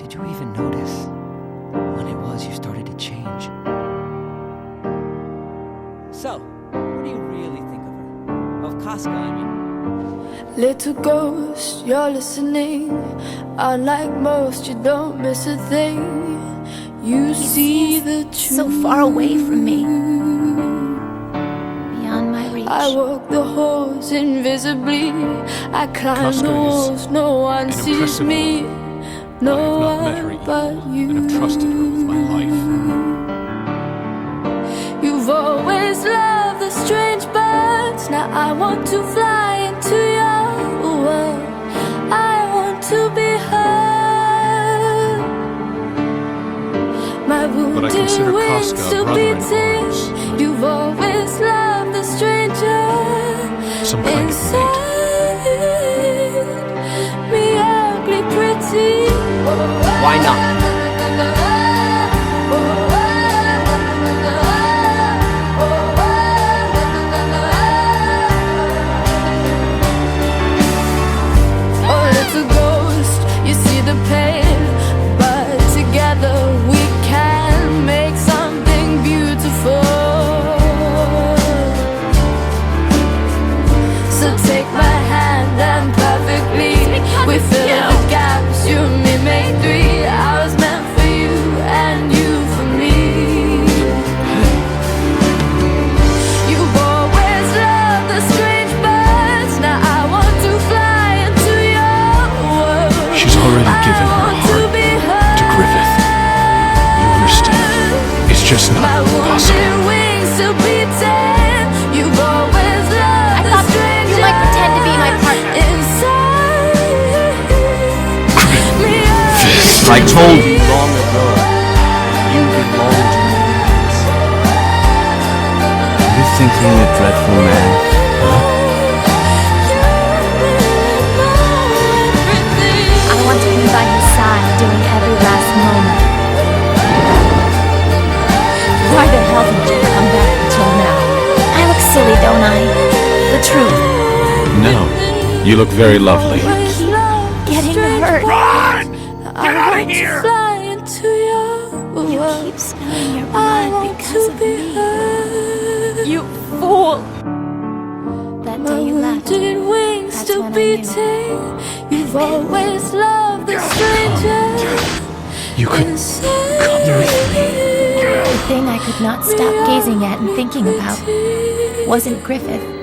Did you even notice when it was you started to change? So, what do you really think of her? Of Casca, I mean. Little ghost, you're listening. Unlike most, you don't miss a thing. You see the truth. So far away from me, beyond my reach. I walk the halls invisibly. I climb Casca the walls, no one an sees impressive me. No I have not met her one but you. and have trusted her with my life. You've always loved the strange birds. Now I want to fly into your world. I want to be heard. My But I wounded consider wings Casca a still brother in beating. arms. You've always loved the stranger Some kind of mate. inside me, ugly pretty. Why not? Oh, little ghost, you see the pain, but together we can make something beautiful. So take my hand and perfectly we fill the gaps. You and me make three. I was meant for you and you for me. You've always loved the strange birds. Now I want to fly into your world. She's already given her heart to Griffith. You understand? It's just not possible. Wings still beating. You've always loved I thought you might pretend to be my partner. I told you long ago, you belong to me. You think you're a dreadful man, huh? I want to be by his side during every last moment. Why the hell didn't you come back until now? I look silly, don't I? The truth. No, you look very lovely. Getting hurt. Run! Get out of here! You keep spilling your blood because of me. You fool! That day you left, Wings that's still when I knew. beating. You've always loved the stranger. You could come with me. The thing I could not stop gazing at and thinking about wasn't Griffith.